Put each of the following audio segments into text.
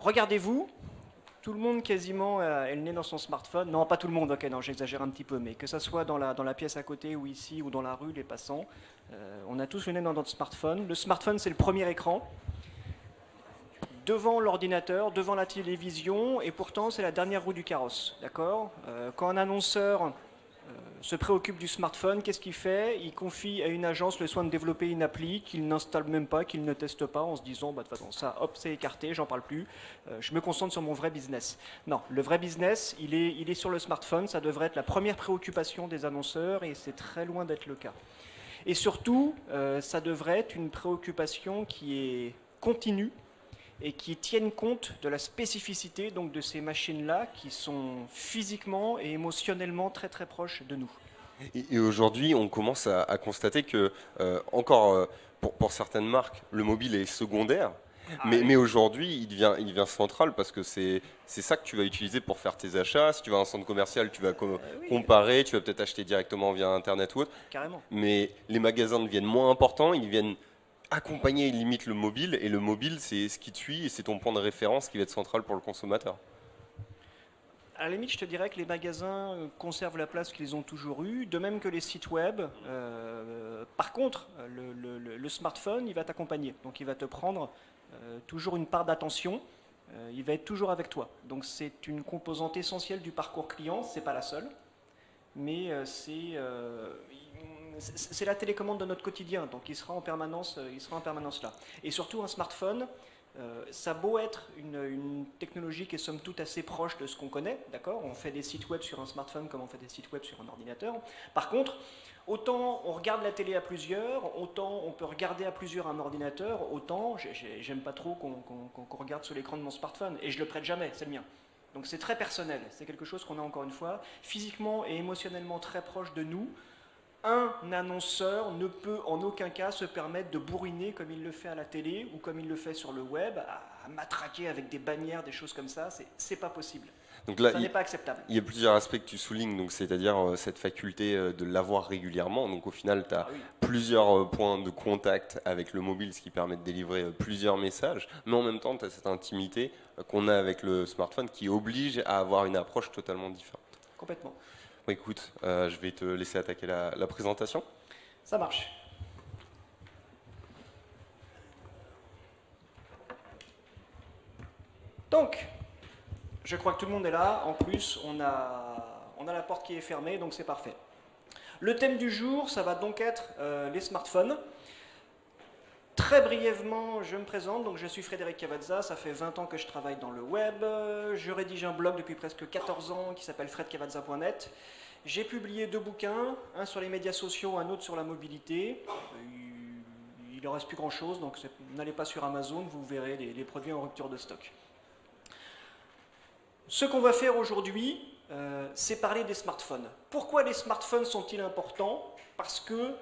Regardez-vous, tout le monde quasiment est le nez dans son smartphone. Non, pas tout le monde, ok, non, j'exagère un petit peu, mais que ça soit dans la pièce à côté ou ici ou dans la rue, les passants, on a tous le nez dans notre smartphone. Le smartphone, c'est le premier écran, devant l'ordinateur, devant la télévision, et pourtant c'est la dernière roue du carrosse, d'accord. Quand un annonceur se préoccupe du smartphone, qu'est-ce qu'il fait? Il confie à une agence le soin de développer une appli qu'il n'installe même pas, qu'il ne teste pas, en se disant, bah, de toute façon, ça, hop, c'est écarté, j'en parle plus, je me concentre sur mon vrai business. Non, le vrai business, il est sur le smartphone, ça devrait être la première préoccupation des annonceurs, et c'est très loin d'être le cas. Et surtout, ça devrait être une préoccupation qui est continue, et qui tiennent compte de la spécificité donc, de ces machines-là qui sont physiquement et émotionnellement très très proches de nous. Et aujourd'hui, on commence à constater que, encore pour certaines marques, le mobile est secondaire. Mais aujourd'hui, il devient central parce que c'est ça que tu vas utiliser pour faire tes achats. Si tu vas à un centre commercial, tu vas Oui, comparer, tu vas peut-être acheter directement via Internet ou autre. carrément. Mais les magasins deviennent moins importants, ils viennent accompagner limite le mobile. Et le mobile, c'est ce qui te suit et c'est ton point de référence qui va être central pour le consommateur. À la limite, je te dirais que les magasins conservent la place qu'ils ont toujours eue, de même que les sites web. Par contre, le smartphone, il va t'accompagner. Donc il va te prendre toujours une part d'attention. Il va être toujours avec toi. Donc c'est une composante essentielle du parcours client. C'est pas la seule, mais c'est la télécommande de notre quotidien. Donc il sera en permanence là. Et surtout un smartphone. Ça a beau être une technologie qui est somme toute assez proche de ce qu'on connaît, d'accord. On fait des sites web sur un smartphone comme on fait des sites web sur un ordinateur. Par contre, autant on regarde la télé à plusieurs, autant on peut regarder à plusieurs un ordinateur, autant j'aime pas trop qu'on regarde sur l'écran de mon smartphone, et je le prête jamais, c'est le mien. Donc c'est très personnel, c'est quelque chose qu'on a encore une fois physiquement et émotionnellement très proche de nous. Un annonceur ne peut en aucun cas se permettre de bourriner comme il le fait à la télé ou comme il le fait sur le web, à matraquer avec des bannières, des choses comme ça, c'est pas possible. Donc là, Ça n'est pas acceptable. il y a plusieurs aspects que tu soulignes, donc c'est-à-dire cette faculté de l'avoir régulièrement. Donc au final, tu as Ah oui. plusieurs points de contact avec le mobile, ce qui permet de délivrer plusieurs messages, mais en même temps, tu as cette intimité qu'on a avec le smartphone qui oblige à avoir une approche totalement différente. Complètement. Bon, écoute, je vais te laisser attaquer la présentation. Ça marche. Donc, je crois que tout le monde est là. En plus, on a la porte qui est fermée, donc c'est parfait. Le thème du jour, ça va donc être les smartphones. Très brièvement, je me présente, donc je suis Frédéric Cavazza, ça fait 20 ans que je travaille dans le web, je rédige un blog depuis presque 14 ans qui s'appelle fredcavazza.net. J'ai publié 2 bouquins, un sur les médias sociaux, un autre sur la mobilité. Il en reste plus grand chose, donc n'allez pas sur Amazon, vous verrez les produits en rupture de stock. Ce qu'on va faire aujourd'hui, c'est parler des smartphones. Pourquoi les smartphones sont-ils importants? Parce que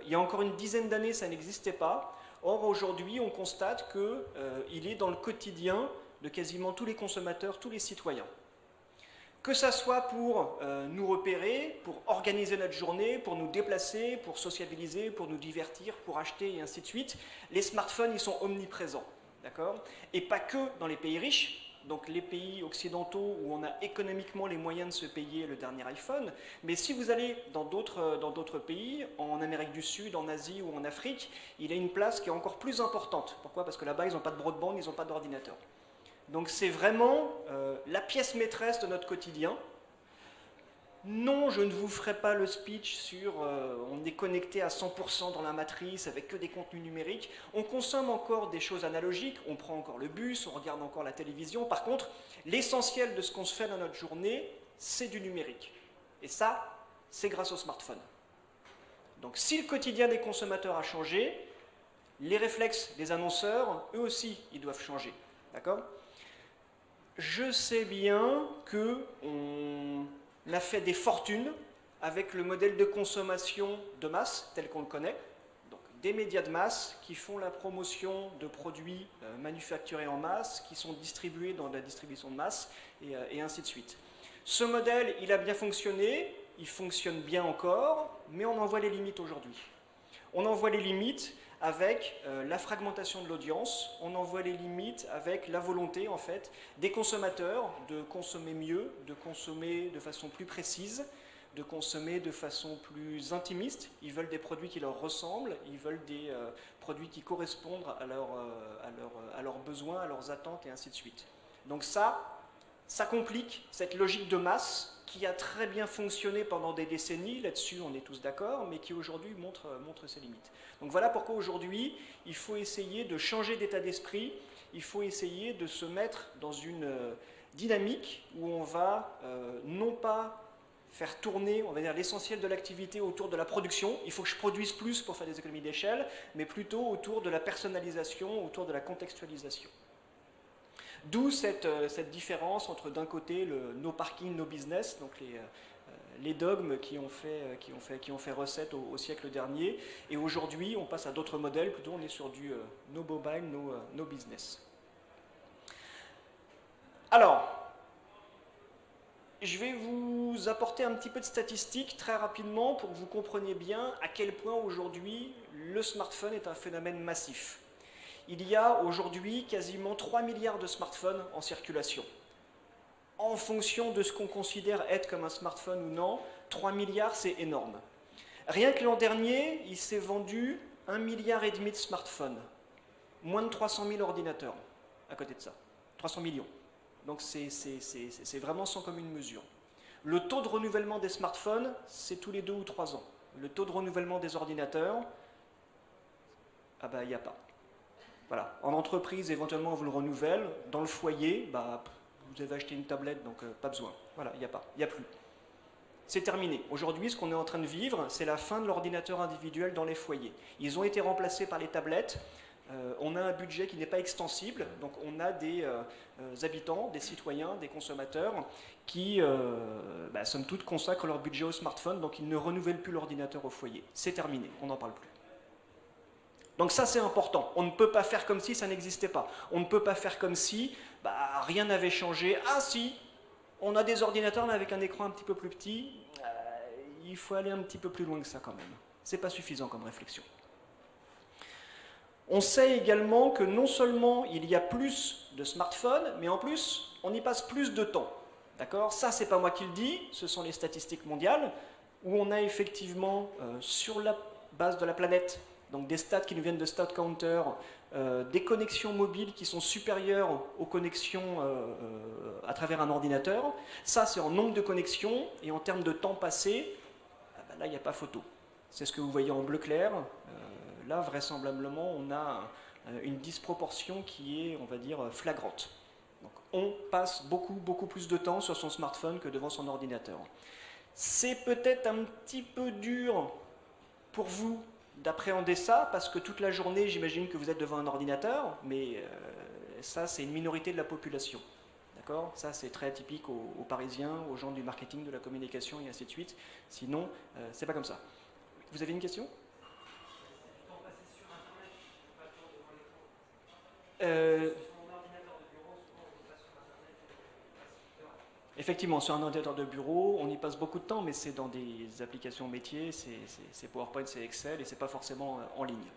il y a encore une dizaine d'années, ça n'existait pas. Or, aujourd'hui, on constate qu'il est dans le quotidien de quasiment tous les consommateurs, tous les citoyens. Que ça soit pour nous repérer, pour organiser notre journée, pour nous déplacer, pour sociabiliser, pour nous divertir, pour acheter et ainsi de suite, les smartphones, ils sont omniprésents. D'accord? Et pas que dans les pays riches. Donc les pays occidentaux où on a économiquement les moyens de se payer le dernier iPhone, mais si vous allez dans d'autres pays, en Amérique du Sud, en Asie ou en Afrique, il a une place qui est encore plus importante. Pourquoi? Parce que là-bas, ils n'ont pas de broadband, ils n'ont pas d'ordinateur. Donc c'est vraiment la pièce maîtresse de notre quotidien. Non, je ne vous ferai pas le speech sur on est connecté à 100% dans la matrice avec que des contenus numériques. On consomme encore des choses analogiques, on prend encore le bus, on regarde encore la télévision. Par contre, l'essentiel de ce qu'on se fait dans notre journée, c'est du numérique. Et ça, c'est grâce au smartphone. Donc si le quotidien des consommateurs a changé, les réflexes des annonceurs, eux aussi, ils doivent changer. D'accord? Je sais bien qu'on a fait des fortunes avec le modèle de consommation de masse tel qu'on le connaît, donc des médias de masse qui font la promotion de produits manufacturés en masse, qui sont distribués dans la distribution de masse, et ainsi de suite. Ce modèle, il a bien fonctionné, il fonctionne bien encore, mais on en voit les limites aujourd'hui. On en voit les limites avec la fragmentation de l'audience, on en voit les limites avec la volonté en fait des consommateurs de consommer mieux, de consommer de façon plus précise, de consommer de façon plus intimiste. Ils veulent des produits qui leur ressemblent, ils veulent des produits qui correspondent à leurs besoins, à leurs attentes et ainsi de suite. Donc ça complique cette logique de masse qui a très bien fonctionné pendant des décennies, là-dessus on est tous d'accord, mais qui aujourd'hui montre ses limites. Donc voilà pourquoi aujourd'hui il faut essayer de changer d'état d'esprit, il faut essayer de se mettre dans une dynamique où on va non pas faire tourner, on va dire, l'essentiel de l'activité autour de la production, il faut que je produise plus pour faire des économies d'échelle, mais plutôt autour de la personnalisation, autour de la contextualisation. D'où cette différence entre d'un côté le no parking, no business, donc les dogmes qui ont fait recette au siècle dernier, et aujourd'hui on passe à d'autres modèles, plutôt on est sur du no mobile, no business. Alors, je vais vous apporter un petit peu de statistiques très rapidement pour que vous compreniez bien à quel point aujourd'hui le smartphone est un phénomène massif. Il y a aujourd'hui quasiment 3 milliards de smartphones en circulation. En fonction de ce qu'on considère être comme un smartphone ou non, 3 milliards c'est énorme. Rien que l'an dernier, il s'est vendu 1,5 milliard de smartphones. Moins de 300 000 ordinateurs à côté de ça. 300 millions. Donc c'est vraiment sans commune mesure. Le taux de renouvellement des smartphones, c'est tous les 2 ou 3 ans. Le taux de renouvellement des ordinateurs, ah bah il n'y a pas. Voilà. En entreprise, éventuellement, on vous le renouvelle. Dans le foyer, bah, vous avez acheté une tablette, donc pas besoin. Voilà, il n'y a pas, il n'y a plus. C'est terminé. Aujourd'hui, ce qu'on est en train de vivre, c'est la fin de l'ordinateur individuel dans les foyers. Ils ont été remplacés par les tablettes. On a un budget qui n'est pas extensible, donc on a des habitants, des citoyens, des consommateurs qui, somme toute, consacrent leur budget au smartphone, donc ils ne renouvellent plus l'ordinateur au foyer. C'est terminé, on n'en parle plus. Donc ça c'est important, on ne peut pas faire comme si ça n'existait pas. On ne peut pas faire comme si rien n'avait changé. Ah si, on a des ordinateurs mais avec un écran un petit peu plus petit, il faut aller un petit peu plus loin que ça quand même. C'est pas suffisant comme réflexion. On sait également que non seulement il y a plus de smartphones, mais en plus on y passe plus de temps. D'accord ? Ça c'est pas moi qui le dis, ce sont les statistiques mondiales, où on a effectivement sur la base de la planète, donc des stats qui nous viennent de StatCounter, des connexions mobiles qui sont supérieures aux connexions à travers un ordinateur. Ça, c'est en nombre de connexions, et en termes de temps passé, là, il n'y a pas photo. C'est ce que vous voyez en bleu clair. Là, vraisemblablement, on a une disproportion qui est, on va dire, flagrante. Donc, on passe beaucoup plus de temps sur son smartphone que devant son ordinateur. C'est peut-être un petit peu dur pour vous d'appréhender ça, parce que toute la journée, j'imagine que vous êtes devant un ordinateur, mais ça, c'est une minorité de la population. D'accord ? Ça, c'est très typique aux Parisiens, aux gens du marketing, de la communication, et ainsi de suite. Sinon, c'est pas comme ça. Vous avez une question ? Effectivement, sur un ordinateur de bureau, on y passe beaucoup de temps, mais c'est dans des applications métiers, c'est PowerPoint, c'est Excel, et c'est pas forcément en ligne.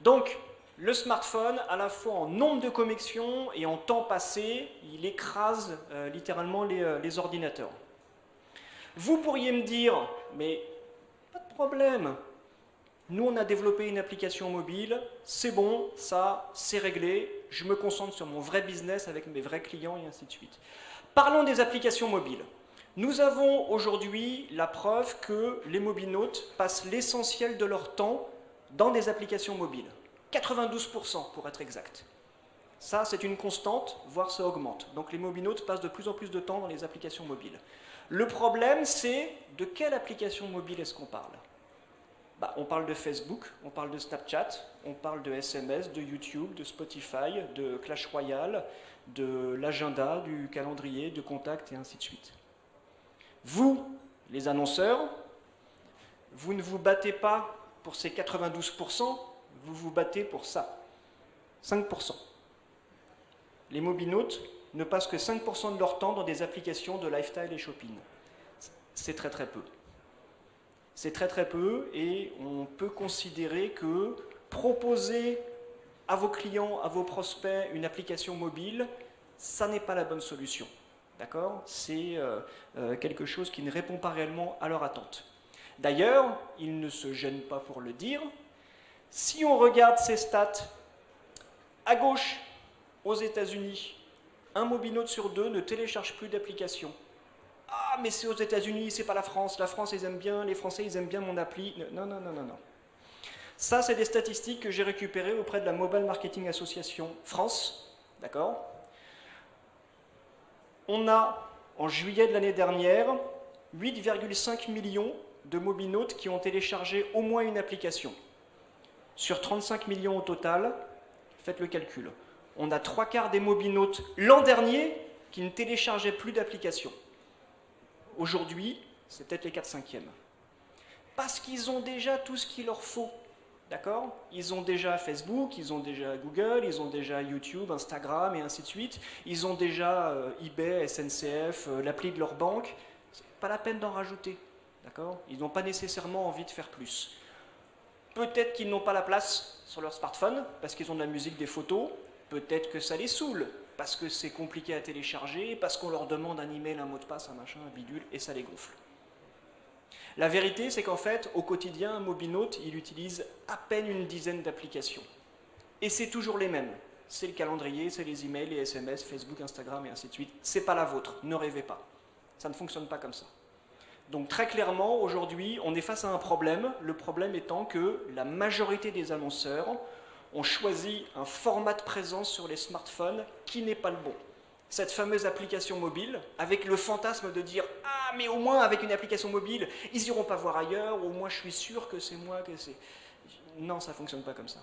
Donc, le smartphone, à la fois en nombre de connexions et en temps passé, il écrase littéralement les ordinateurs. Vous pourriez me dire, mais pas de problème, nous on a développé une application mobile, c'est bon, ça, c'est réglé, je me concentre sur mon vrai business avec mes vrais clients et ainsi de suite. Parlons des applications mobiles. Nous avons aujourd'hui la preuve que les mobinautes passent l'essentiel de leur temps dans des applications mobiles. 92% pour être exact. Ça, c'est une constante, voire ça augmente. Donc les mobinautes passent de plus en plus de temps dans les applications mobiles. Le problème, c'est de quelle application mobile est-ce qu'on parle ? On parle de Facebook, on parle de Snapchat, on parle de SMS, de YouTube, de Spotify, de Clash Royale, de l'agenda, du calendrier, de contacts et ainsi de suite. Vous, les annonceurs, vous ne vous battez pas pour ces 92%, vous vous battez pour ça, 5%. Les mobinautes ne passent que 5% de leur temps dans des applications de lifestyle et shopping. C'est très très peu. C'est très très peu et on peut considérer que proposer à vos clients, à vos prospects une application mobile, ça n'est pas la bonne solution. D'accord? C'est quelque chose qui ne répond pas réellement à leur attente. D'ailleurs, ils ne se gênent pas pour le dire. Si on regarde ces stats, à gauche, aux États-Unis, un mobinote sur 2 ne télécharge plus d'application. Ah, mais c'est aux États-Unis, c'est pas la France. La France, ils aiment bien, les Français, ils aiment bien mon appli. Non, non, non, non, non. Ça, c'est des statistiques que j'ai récupérées auprès de la Mobile Marketing Association France. D'accord? On a, en juillet de l'année dernière, 8,5 millions de mobinotes qui ont téléchargé au moins une application. Sur 35 millions au total, faites le calcul. On a 3/4 des mobinotes l'an dernier qui ne téléchargeaient plus d'application. Aujourd'hui, c'est peut-être les 4/5e. Parce qu'ils ont déjà tout ce qu'il leur faut. D'accord? Ils ont déjà Facebook, ils ont déjà Google, ils ont déjà YouTube, Instagram et ainsi de suite. Ils ont déjà eBay, SNCF, l'appli de leur banque. C'est pas la peine d'en rajouter. D'accord? Ils n'ont pas nécessairement envie de faire plus. Peut-être qu'ils n'ont pas la place sur leur smartphone parce qu'ils ont de la musique, des photos. Peut-être que ça les saoule parce que c'est compliqué à télécharger, parce qu'on leur demande un email, un mot de passe, un machin, un bidule, et ça les gonfle. La vérité, c'est qu'en fait, au quotidien, un mobinote, il utilise à peine une dizaine d'applications. Et c'est toujours les mêmes. C'est le calendrier, c'est les emails, les SMS, Facebook, Instagram, et ainsi de suite. C'est pas la vôtre, ne rêvez pas. Ça ne fonctionne pas comme ça. Donc très clairement, aujourd'hui, on est face à un problème. Le problème étant que la majorité des annonceurs ont choisi un format de présence sur les smartphones qui n'est pas le bon. Cette fameuse application mobile, avec le fantasme de dire « Ah, mais au moins avec une application mobile, ils n'iront pas voir ailleurs, au moins je suis sûr que c'est moi, que c'est... » Non, ça ne fonctionne pas comme ça.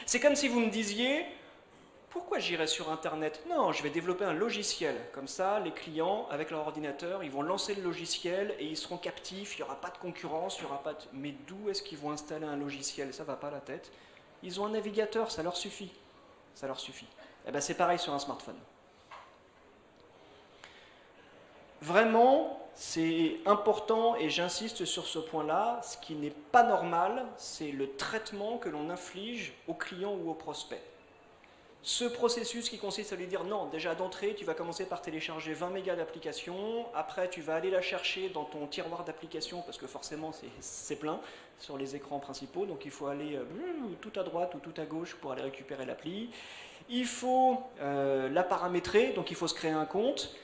C'est comme si vous me disiez « Pourquoi j'irai sur Internet ?» Non, je vais développer un logiciel. Comme ça, les clients, avec leur ordinateur, ils vont lancer le logiciel et ils seront captifs, il n'y aura pas de concurrence, il n'y aura pas de... Mais d'où est-ce qu'ils vont installer un logiciel? Ça ne va pas la tête. Ils ont un navigateur, ça leur suffit. Ça leur suffit. Et bien c'est pareil sur un smartphone. Vraiment, c'est important et j'insiste sur ce point-là. Ce qui n'est pas normal, c'est le traitement que l'on inflige aux clients ou aux prospects. Ce processus qui consiste à lui dire non, déjà d'entrée, tu vas commencer par télécharger 20 mégas d'application, après tu vas aller la chercher dans ton tiroir d'application parce que forcément c'est plein sur les écrans principaux, donc il faut aller tout à droite ou tout à gauche pour aller récupérer l'appli. Il faut la paramétrer, donc il faut se créer un compte.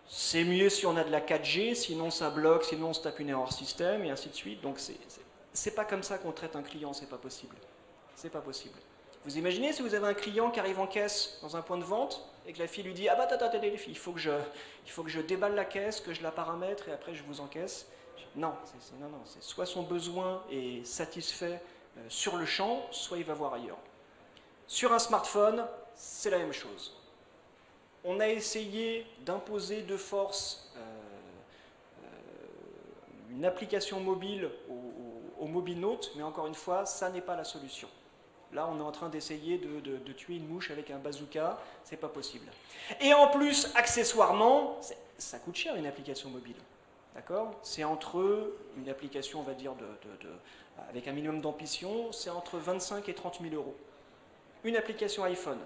C'est mieux si on a de la 4G, sinon ça bloque, sinon on se tape une erreur système et ainsi de suite. Donc c'est pas comme ça qu'on traite un client, c'est pas possible. C'est pas possible. Vous imaginez si vous avez un client qui arrive en caisse dans un point de vente et que la fille lui dit « Ah bah attends, il faut que je déballe la caisse, que je la paramètre et après je vous encaisse. » Non, c'est soit son besoin est satisfait sur le champ, soit il va voir ailleurs. Sur un smartphone, c'est la même chose. On a essayé d'imposer de force une application mobile aux mobinotes, mais encore une fois, ça n'est pas la solution. Là, on est en train d'essayer de tuer une mouche avec un bazooka, c'est pas possible. Et en plus, accessoirement, ça coûte cher une application mobile. D'accord? C'est entre une application, on va dire, avec un minimum d'ambition, c'est entre 25 et 30 000 euros. Une application iPhone,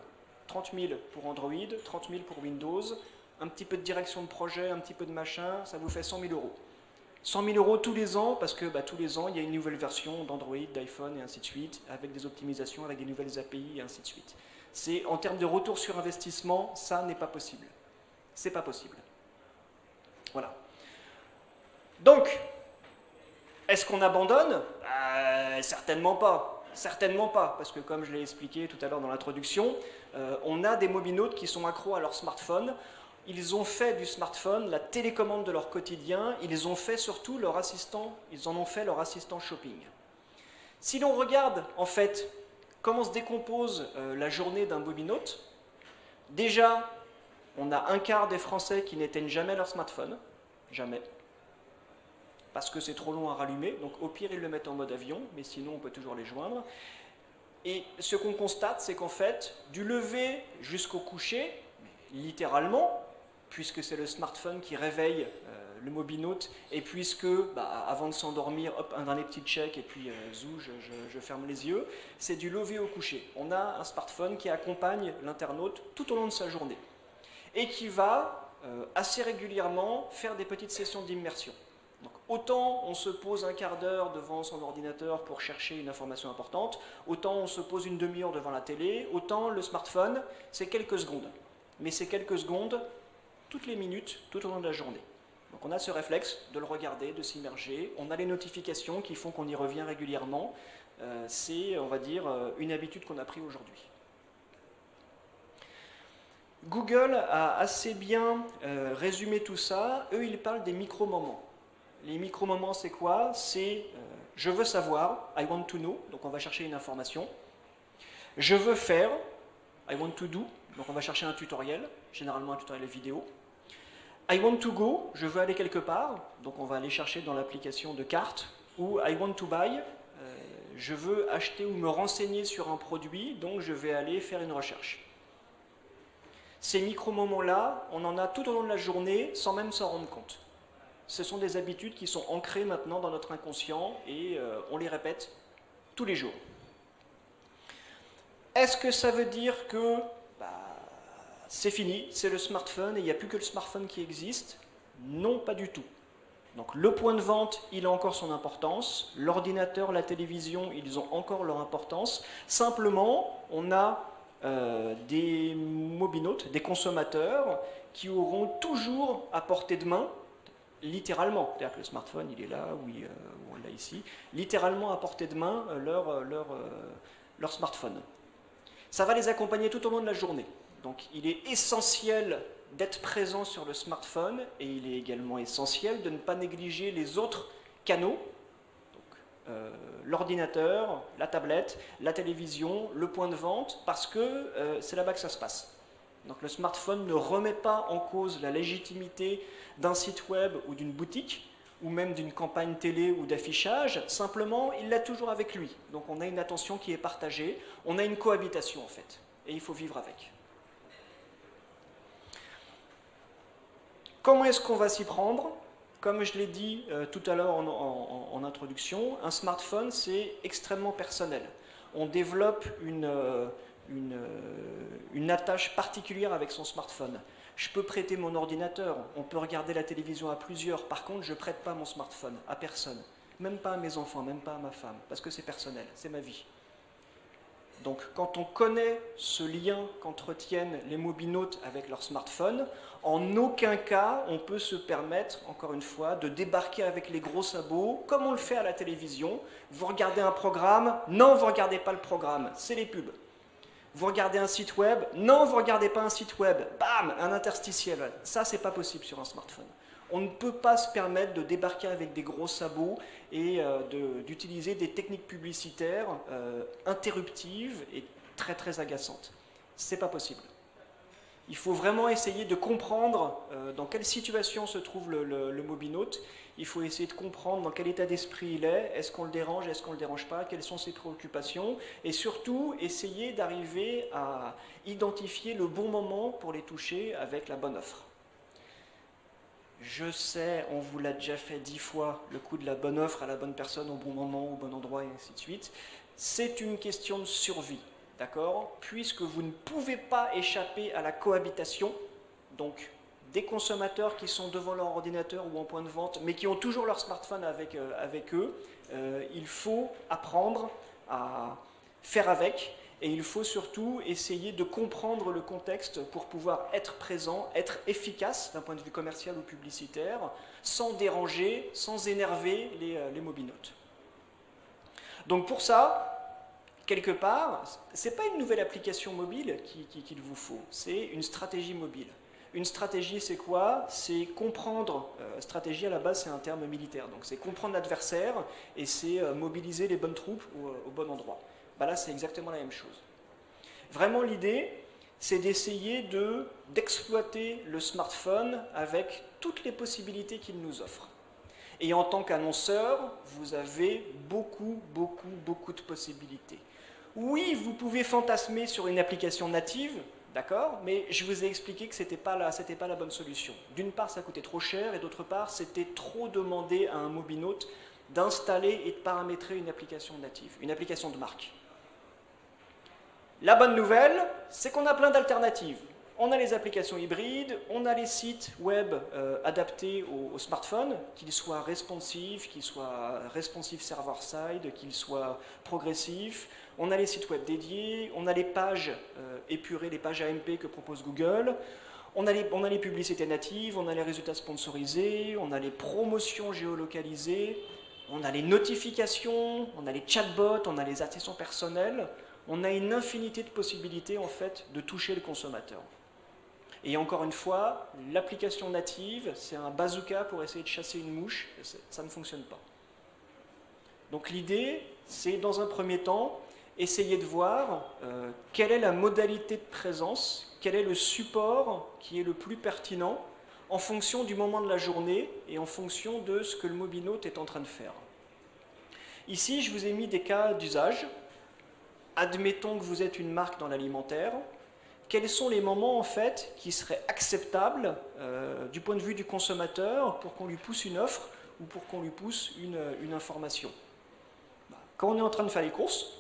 30 000 pour Android, 30 000 pour Windows, un petit peu de direction de projet, un petit peu de machin, ça vous fait 100 000 euros. 100 000 euros tous les ans, parce que tous les ans, il y a une nouvelle version d'Android, d'iPhone et ainsi de suite, avec des optimisations, avec des nouvelles API et ainsi de suite. C'est, en termes de retour sur investissement, ça n'est pas possible. C'est pas possible. Voilà. Donc, est-ce qu'on abandonne? Certainement pas. Certainement pas, parce que comme je l'ai expliqué tout à l'heure dans l'introduction, on a des mobinotes qui sont accros à leur smartphone. Ils ont fait du smartphone la télécommande de leur quotidien, ils ont fait surtout leur assistant, ils en ont fait leur assistant shopping. Si l'on regarde en fait comment se décompose la journée d'un mobinote, déjà on a un quart des Français qui n'éteignent jamais leur smartphone, jamais, parce que c'est trop long à rallumer, donc au pire ils le mettent en mode avion, mais sinon on peut toujours les joindre. Et ce qu'on constate, c'est qu'en fait, du lever jusqu'au coucher, littéralement, puisque c'est le smartphone qui réveille le Mobinote, et puisque, avant de s'endormir, hop, un dernier petit check, et puis zou, je ferme les yeux, c'est du lever au coucher. On a un smartphone qui accompagne l'internaute tout au long de sa journée, et qui va assez régulièrement faire des petites sessions d'immersion. Donc, autant on se pose un quart d'heure devant son ordinateur pour chercher une information importante, autant on se pose une demi-heure devant la télé, autant le smartphone, c'est quelques secondes. Mais c'est quelques secondes toutes les minutes, tout au long de la journée. Donc on a ce réflexe de le regarder, de s'immerger, on a les notifications qui font qu'on y revient régulièrement. C'est, on va dire, une habitude qu'on a pris aujourd'hui. Google a assez bien résumé tout ça. Eux, ils parlent des micro-moments. Les micro-moments, c'est quoi? C'est je veux savoir, I want to know, donc on va chercher une information. Je veux faire, I want to do, donc on va chercher un tutoriel, généralement un tutoriel vidéo. I want to go, je veux aller quelque part, donc on va aller chercher dans l'application de carte. Ou I want to buy, je veux acheter ou me renseigner sur un produit, donc je vais aller faire une recherche. Ces micro-moments-là, on en a tout au long de la journée sans même s'en rendre compte. Ce sont des habitudes qui sont ancrées maintenant dans notre inconscient et on les répète tous les jours. Est-ce que ça veut dire que c'est fini, c'est le smartphone et il n'y a plus que le smartphone qui existe? Non, pas du tout. Donc le point de vente, il a encore son importance. L'ordinateur, la télévision, ils ont encore leur importance. Simplement, on a des mobinotes, des consommateurs qui auront toujours à portée de main, littéralement, c'est-à-dire que le smartphone, il est là, ou on l'a ici, littéralement à portée de main leur smartphone. Ça va les accompagner tout au long de la journée. Donc il est essentiel d'être présent sur le smartphone et il est également essentiel de ne pas négliger les autres canaux, l'ordinateur, la tablette, la télévision, le point de vente, parce que c'est là-bas que ça se passe. Donc le smartphone ne remet pas en cause la légitimité d'un site web ou d'une boutique, ou même d'une campagne télé ou d'affichage, simplement il l'a toujours avec lui. Donc on a une attention qui est partagée, on a une cohabitation en fait, et il faut vivre avec. Comment est-ce qu'on va s'y prendre? Comme je l'ai dit tout à l'heure en introduction, un smartphone c'est extrêmement personnel. On développe une attache particulière avec son smartphone. Je peux prêter mon ordinateur, on peut regarder la télévision à plusieurs. Par contre, je ne prête pas mon smartphone à personne, même pas à mes enfants, même pas à ma femme, parce que c'est personnel, c'est ma vie. Donc quand on connaît ce lien qu'entretiennent les mobinotes avec leur smartphone, en aucun cas on peut se permettre, encore une fois, de débarquer avec les gros sabots, comme on le fait à la télévision. Vous regardez un programme, non, vous ne regardez pas le programme, c'est les pubs. Vous regardez un site web, non, vous ne regardez pas un site web, bam, un interstitiel. Ça, c'est pas possible sur un smartphone. On ne peut pas se permettre de débarquer avec des gros sabots et d'utiliser des techniques publicitaires interruptives et très très agaçantes. C'est pas possible. Il faut vraiment essayer de comprendre dans quelle situation se trouve le mobinote. Il faut essayer de comprendre dans quel état d'esprit il est. Est-ce qu'on le dérange, est-ce qu'on ne le dérange pas? Quelles sont ses préoccupations? Et surtout, essayer d'arriver à identifier le bon moment pour les toucher avec la bonne offre. Je sais, on vous l'a déjà fait 10 fois, le coup de la bonne offre à la bonne personne au bon moment, au bon endroit, et ainsi de suite. C'est une question de survie, d'accord? Puisque vous ne pouvez pas échapper à la cohabitation, donc des consommateurs qui sont devant leur ordinateur ou en point de vente, mais qui ont toujours leur smartphone avec eux, il faut apprendre à faire avec. Et il faut surtout essayer de comprendre le contexte pour pouvoir être présent, être efficace d'un point de vue commercial ou publicitaire, sans déranger, sans énerver les mobinotes. Donc pour ça, quelque part, ce n'est pas une nouvelle application mobile qu'il vous faut, c'est une stratégie mobile. Une stratégie, c'est quoi? C'est comprendre, stratégie à la base c'est un terme militaire, donc c'est comprendre l'adversaire et c'est mobiliser les bonnes troupes au bon endroit. Là, c'est exactement la même chose. Vraiment, l'idée, c'est d'essayer d'exploiter le smartphone avec toutes les possibilités qu'il nous offre. Et en tant qu'annonceur, vous avez beaucoup de possibilités. Oui, vous pouvez fantasmer sur une application native, D'accord? Mais je vous ai expliqué que ce n'était pas la bonne solution. D'une part, ça coûtait trop cher, et d'autre part, c'était trop demandé à un mobinote d'installer et de paramétrer une application native, une application de marque. La bonne nouvelle, c'est qu'on a plein d'alternatives. On a les applications hybrides, on a les sites web adaptés au smartphone, qu'ils soient responsive server-side, qu'ils soient progressifs. On a les sites web dédiés, on a les pages épurées, les pages AMP que propose Google. On a les publicités natives, on a les résultats sponsorisés, on a les promotions géolocalisées, on a les notifications, on a les chatbots, on a les assistants personnels. On a une infinité de possibilités en fait de toucher le consommateur. Et encore une fois, l'application native, c'est un bazooka pour essayer de chasser une mouche, ça ne fonctionne pas. Donc l'idée, c'est dans un premier temps, essayer de voir quelle est la modalité de présence, quel est le support qui est le plus pertinent en fonction du moment de la journée et en fonction de ce que le mobinote est en train de faire. Ici, je vous ai mis des cas d'usage. Admettons que vous êtes une marque dans l'alimentaire. Quels sont les moments en fait qui seraient acceptables du point de vue du consommateur pour qu'on lui pousse une offre ou pour qu'on lui pousse une information? Quand on est en train de faire les courses,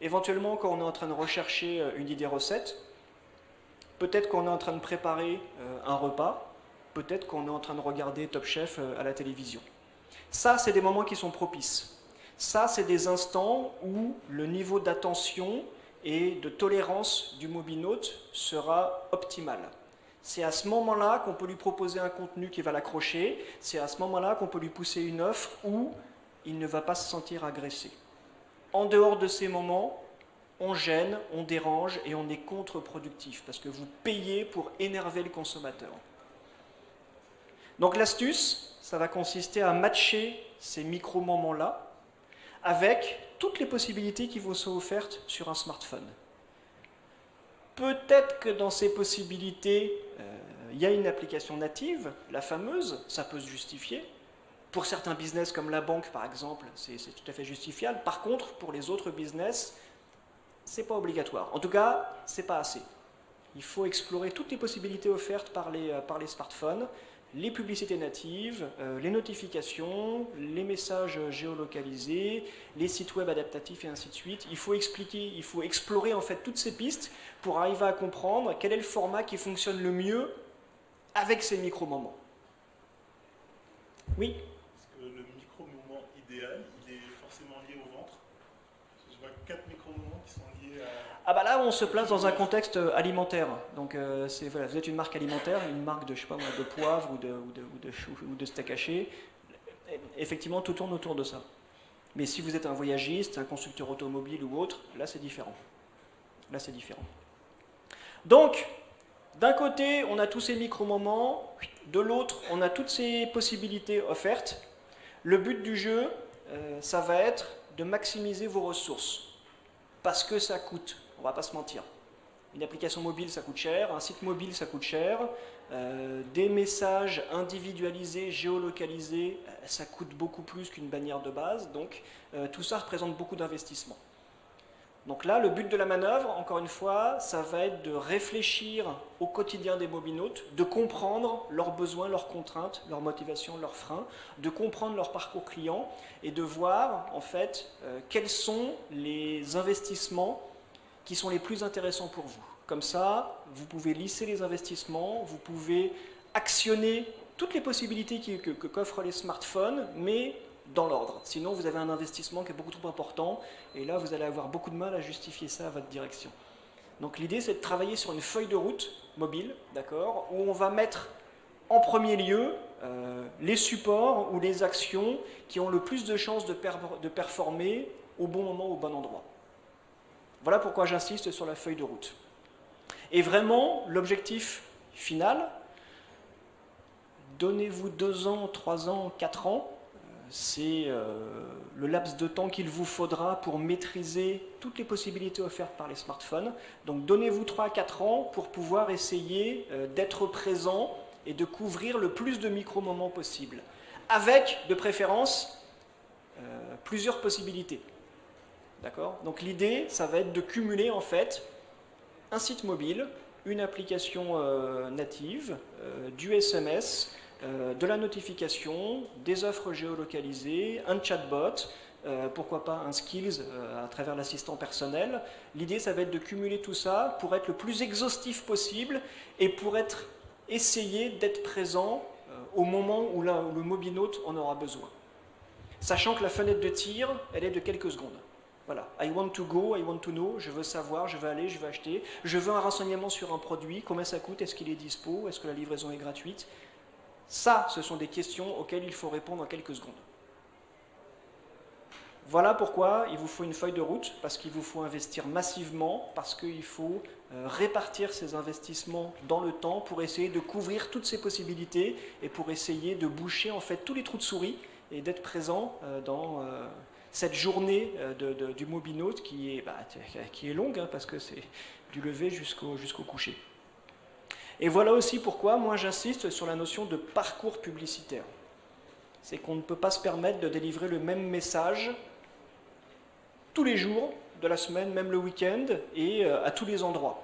éventuellement quand on est en train de rechercher une idée recette, peut-être qu'on est en train de préparer un repas, peut-être qu'on est en train de regarder Top Chef à la télévision. Ça, c'est des moments qui sont propices. Ça, c'est des instants où le niveau d'attention et de tolérance du mobinote sera optimal. C'est à ce moment-là qu'on peut lui proposer un contenu qui va l'accrocher, c'est à ce moment-là qu'on peut lui pousser une offre où il ne va pas se sentir agressé. En dehors de ces moments, on gêne, on dérange et on est contre-productif parce que vous payez pour énerver le consommateur. Donc l'astuce, ça va consister à matcher ces micro-moments-là avec toutes les possibilités qui vous sont offertes sur un smartphone. Peut-être que dans ces possibilités, il y a une application native, la fameuse, ça peut se justifier. Pour certains business comme la banque par exemple, c'est tout à fait justifiable. Par contre, pour les autres business, c'est pas obligatoire. En tout cas, c'est pas assez. Il faut explorer toutes les possibilités offertes par les smartphones, les publicités natives, les notifications, les messages géolocalisés, les sites web adaptatifs et ainsi de suite. Il faut explorer en fait toutes ces pistes pour arriver à comprendre quel est le format qui fonctionne le mieux avec ces micro-moments. Oui? Est-ce que le micro-moment idéal, il est forcément lié au ventre? Je vois 4 micro-moments qui sont liés à... Ah bah là, on se place dans un contexte alimentaire. Donc voilà, vous êtes une marque alimentaire, une marque de, je sais pas moi, de poivre ou de steak haché. Effectivement, tout tourne autour de ça. Mais si vous êtes un voyagiste, un constructeur automobile ou autre, là c'est différent. Là c'est différent. Donc, d'un côté, on a tous ces micro-moments, de l'autre, on a toutes ces possibilités offertes. Le but du jeu, ça va être de maximiser vos ressources. Parce que ça coûte, on ne va pas se mentir. Une application mobile, ça coûte cher, un site mobile, ça coûte cher, des messages individualisés, géolocalisés, ça coûte beaucoup plus qu'une bannière de base, donc tout ça représente beaucoup d'investissement. Donc là, le but de la manœuvre, encore une fois, ça va être de réfléchir au quotidien des mobinotes, de comprendre leurs besoins, leurs contraintes, leurs motivations, leurs freins, de comprendre leur parcours client et de voir en fait quels sont les investissements qui sont les plus intéressants pour vous. Comme ça, vous pouvez lisser les investissements, vous pouvez actionner toutes les possibilités qu'offrent les smartphones, mais dans l'ordre. Sinon, vous avez un investissement qui est beaucoup trop important, et là, vous allez avoir beaucoup de mal à justifier ça à votre direction. Donc l'idée, c'est de travailler sur une feuille de route mobile, d'accord, où on va mettre en premier lieu les supports ou les actions qui ont le plus de chances de performer au bon moment, au bon endroit. Voilà pourquoi j'insiste sur la feuille de route. Et vraiment, l'objectif final, donnez-vous 2 ans, 3 ans, 4 ans, c'est le laps de temps qu'il vous faudra pour maîtriser toutes les possibilités offertes par les smartphones. Donc donnez-vous 3 à 4 ans pour pouvoir essayer d'être présent et de couvrir le plus de micro-moments possible, avec, de préférence, plusieurs possibilités. D'accord ? Donc l'idée, ça va être de cumuler en fait un site mobile, une application native, du SMS, de la notification, des offres géolocalisées, un chatbot, pourquoi pas un skills à travers l'assistant personnel. L'idée, ça va être de cumuler tout ça pour être le plus exhaustif possible et pour essayer d'être présent au moment où le mobinaute en aura besoin. Sachant que la fenêtre de tir, elle est de quelques secondes. Voilà, I want to go, I want to know, je veux savoir, je veux aller, je veux acheter, je veux un renseignement sur un produit, combien ça coûte, est-ce qu'il est dispo, est-ce que la livraison est gratuite. Ça, ce sont des questions auxquelles il faut répondre en quelques secondes. Voilà pourquoi il vous faut une feuille de route, parce qu'il vous faut investir massivement, parce qu'il faut répartir ces investissements dans le temps pour essayer de couvrir toutes ces possibilités et pour essayer de boucher en fait tous les trous de souris et d'être présent dans cette journée du mobinaute qui est longue, hein, parce que c'est du lever jusqu'au coucher. Et voilà aussi pourquoi moi j'insiste sur la notion de parcours publicitaire. C'est qu'on ne peut pas se permettre de délivrer le même message tous les jours de la semaine, même le week-end, et à tous les endroits.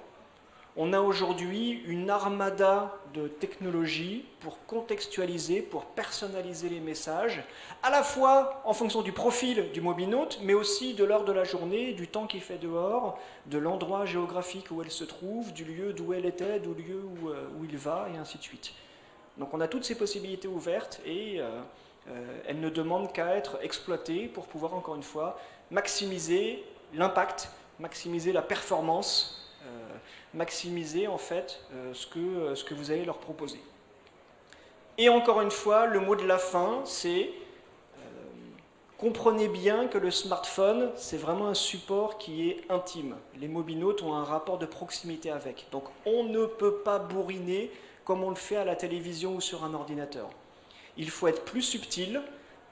On a aujourd'hui une armada de technologies pour contextualiser, pour personnaliser les messages, à la fois en fonction du profil du mobinaute, mais aussi de l'heure de la journée, du temps qu'il fait dehors, de l'endroit géographique où elle se trouve, du lieu d'où elle était, du lieu où il va, et ainsi de suite. Donc on a toutes ces possibilités ouvertes et elles ne demandent qu'à être exploitées pour pouvoir, encore une fois, maximiser l'impact, maximiser la performance, maximiser en fait ce que vous allez leur proposer. Et encore une fois, le mot de la fin, c'est comprenez bien que le smartphone, c'est vraiment un support qui est intime. Les mobinautes ont un rapport de proximité avec. Donc on ne peut pas bourriner comme on le fait à la télévision ou sur un ordinateur. Il faut être plus subtil,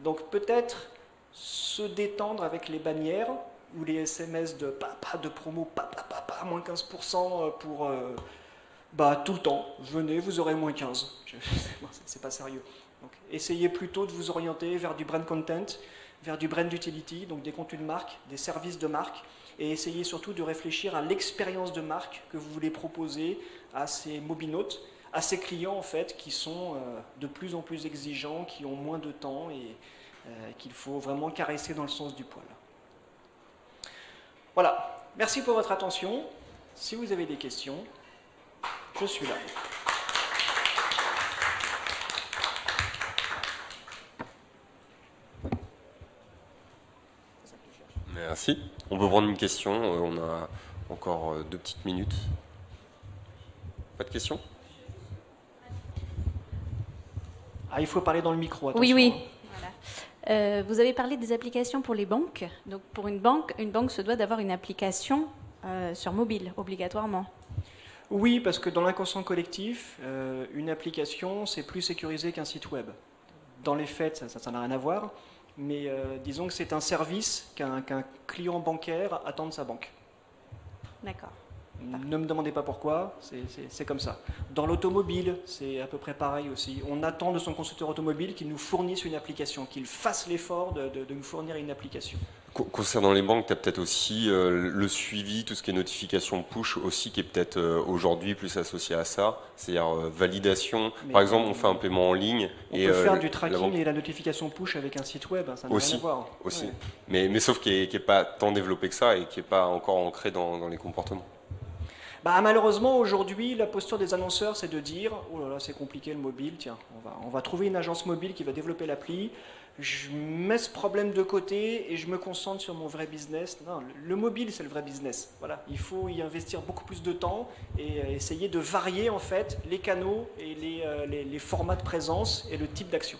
donc peut-être se détendre avec les bannières ou les SMS de pas de promo, moins 15% pour tout le temps. Venez, vous aurez moins 15. C'est pas sérieux. Donc, essayez plutôt de vous orienter vers du brand content, vers du brand utility, donc des contenus de marque, des services de marque, et essayez surtout de réfléchir à l'expérience de marque que vous voulez proposer à ces mobinautes, à ces clients en fait qui sont de plus en plus exigeants, qui ont moins de temps et qu'il faut vraiment caresser dans le sens du poil. Voilà, merci pour votre attention. Si vous avez des questions, je suis là. Merci. On peut prendre une question. On a encore 2 petites minutes. Pas de questions ? Ah, il faut parler dans le micro, attention. Oui, oui. Hein. Voilà. Vous avez parlé des applications pour les banques. Donc, pour une banque se doit d'avoir une application sur mobile, obligatoirement. Oui, parce que dans l'inconscient collectif, une application, c'est plus sécurisé qu'un site web. Dans les faits, ça n'a rien à voir, mais disons que c'est un service qu'un client bancaire attend de sa banque. D'accord. Ne me demandez pas pourquoi, c'est comme ça. Dans l'automobile, c'est à peu près pareil aussi. On attend de son constructeur automobile qu'il nous fournisse une application, qu'il fasse l'effort de nous fournir une application. Concernant les banques, tu as peut-être aussi le suivi, tout ce qui est notification push aussi, qui est peut-être aujourd'hui plus associé à ça, c'est-à-dire validation. Mais par exemple, on fait un paiement en ligne. On peut faire du tracking et la notification push avec un site web, hein, ça n'a rien à voir. Aussi. Ouais. Mais sauf qu'il n'est pas tant développé que ça et qui n'est pas encore ancré dans les comportements. Malheureusement, aujourd'hui, la posture des annonceurs, c'est de dire « Oh là là, c'est compliqué le mobile, tiens, on va trouver une agence mobile qui va développer l'appli, je mets ce problème de côté et je me concentre sur mon vrai business. » Non, le mobile, c'est le vrai business. Voilà, il faut y investir beaucoup plus de temps et essayer de varier en fait les canaux et les formats de présence et le type d'action.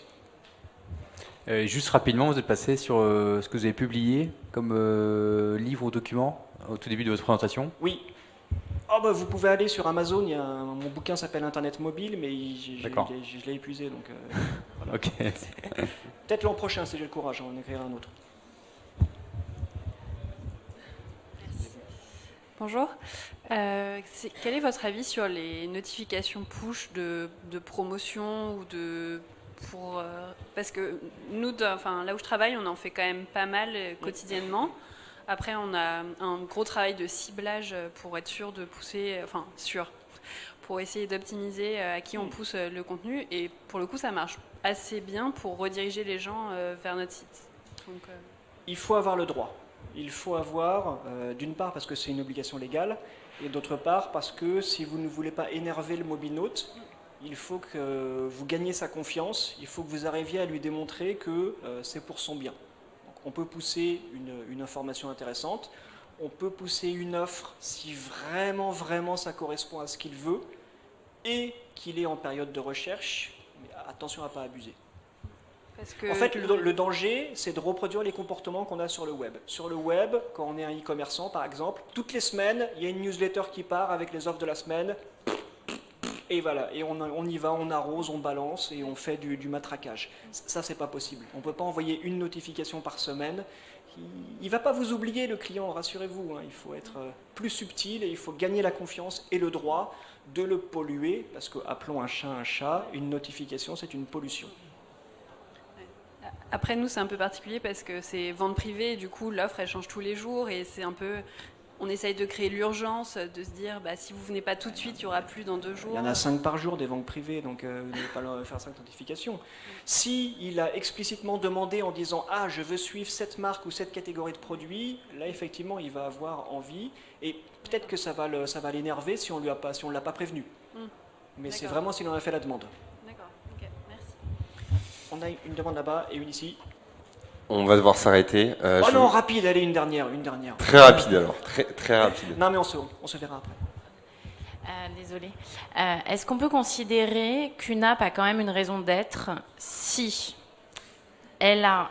Juste rapidement, vous êtes passé sur ce que vous avez publié comme livre ou document au tout début de votre présentation. Oui. Vous pouvez aller sur Amazon, mon bouquin s'appelle Internet mobile, mais je l'ai épuisé. Donc, voilà. Ok. Peut-être l'an prochain, si j'ai le courage, on en écrira un autre. Bonjour. Quel est votre avis sur les notifications push de promotion ou parce que nous, là où je travaille, on en fait quand même pas mal quotidiennement. Après, on a un gros travail de ciblage pour être sûr de pousser, pour essayer d'optimiser à qui on pousse le contenu. Et pour le coup, ça marche assez bien pour rediriger les gens vers notre site. Donc, Il faut avoir le droit. Il faut avoir, d'une part parce que c'est une obligation légale, et d'autre part parce que si vous ne voulez pas énerver le mobinaute, il faut que vous gagniez sa confiance, il faut que vous arriviez à lui démontrer que c'est pour son bien. Donc, on peut pousser une information intéressante, on peut pousser une offre si vraiment, vraiment ça correspond à ce qu'il veut, et qu'il est en période de recherche, mais attention à ne pas abuser. parce que En fait, le danger, c'est de reproduire les comportements qu'on a sur le web. Sur le web, quand on est un e-commerçant, par exemple, toutes les semaines, il y a une newsletter qui part avec les offres de la semaine. Et voilà, et on y va, on arrose, on balance et on fait du matraquage. Ça, c'est pas possible. On ne peut pas envoyer une notification par semaine. Il ne va pas vous oublier, le client, rassurez-vous. Hein. Il faut être plus subtil et il faut gagner la confiance et le droit de le polluer, parce que, appelons un chat, une notification, c'est une pollution. Après, nous, c'est un peu particulier parce que c'est vente privée, et du coup, l'offre, elle change tous les jours, et c'est un peu... On essaye de créer l'urgence, de se dire, si vous venez pas tout de suite, il y aura plus dans 2 jours. Il y en a 5 par jour des ventes privées, donc vous n'allez pas leur faire 5 notifications. Si il a explicitement demandé en disant « Ah, je veux suivre cette marque ou cette catégorie de produits », là, effectivement, il va avoir envie, et peut-être que ça va l'énerver si on ne l'a pas prévenu. Mais c'est D'accord. vraiment s'il en a fait la demande. D'accord, ok, merci. On a une demande là-bas et une ici. On va devoir s'arrêter. Oh non, rapide, allez, une dernière. Très rapide alors, très rapide. Non, mais on se verra après. Désolée. Est-ce qu'on peut considérer qu'une app a quand même une raison d'être si elle a,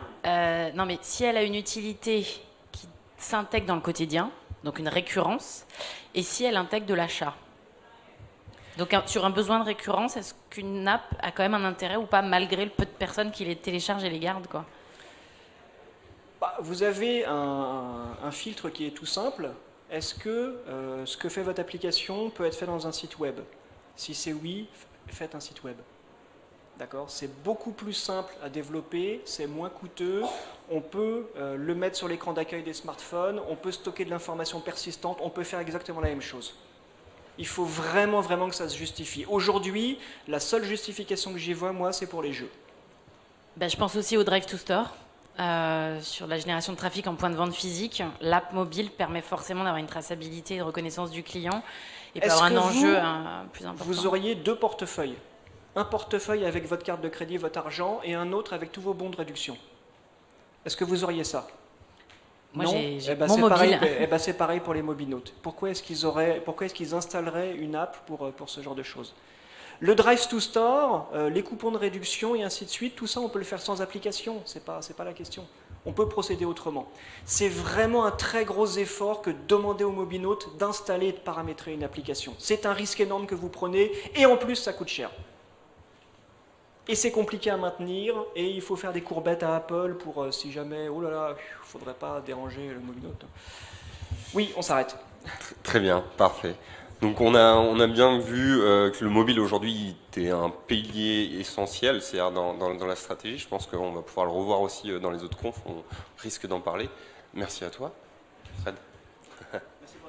si elle a une utilité qui s'intègre dans le quotidien, donc une récurrence, et si elle intègre de l'achat? Donc sur un besoin de récurrence, est-ce qu'une app a quand même un intérêt ou pas, malgré le peu de personnes qui les téléchargent et les gardent, quoi? Vous avez un filtre qui est tout simple. Est-ce que ce que fait votre application peut être fait dans un site web? Si c'est oui, faites un site web. D'accord? C'est beaucoup plus simple à développer, c'est moins coûteux. On peut le mettre sur l'écran d'accueil des smartphones, on peut stocker de l'information persistante, on peut faire exactement la même chose. Il faut vraiment, vraiment que ça se justifie. Aujourd'hui, la seule justification que j'y vois, moi, c'est pour les jeux. Je pense aussi au Drive to Store. Sur la génération de trafic en point de vente physique, l'app mobile permet forcément d'avoir une traçabilité et de reconnaissance du client et peut avoir un enjeu plus important. Vous auriez 2 portefeuilles. Un portefeuille avec votre carte de crédit, votre argent, et un autre avec tous vos bons de réduction. Est-ce que vous auriez ça? Moi, non. j'ai mon mobile. C'est pareil pour les mobinautes. Pourquoi est-ce qu'ils installeraient une app pour ce genre de choses? Le Drive to Store, les coupons de réduction et ainsi de suite, tout ça on peut le faire sans application, c'est pas la question. On peut procéder autrement. C'est vraiment un très gros effort que de demander aux mobinautes d'installer et de paramétrer une application. C'est un risque énorme que vous prenez et en plus ça coûte cher. Et c'est compliqué à maintenir et il faut faire des courbettes à Apple pour si jamais, oh là là, il faudrait pas déranger le mobinaute. Oui, on s'arrête. Très bien, parfait. Donc on a bien vu que le mobile aujourd'hui était un pilier essentiel, c'est-à-dire dans la stratégie. Je pense qu'on va pouvoir le revoir aussi dans les autres confs, on risque d'en parler. Merci à toi, Fred. Merci pour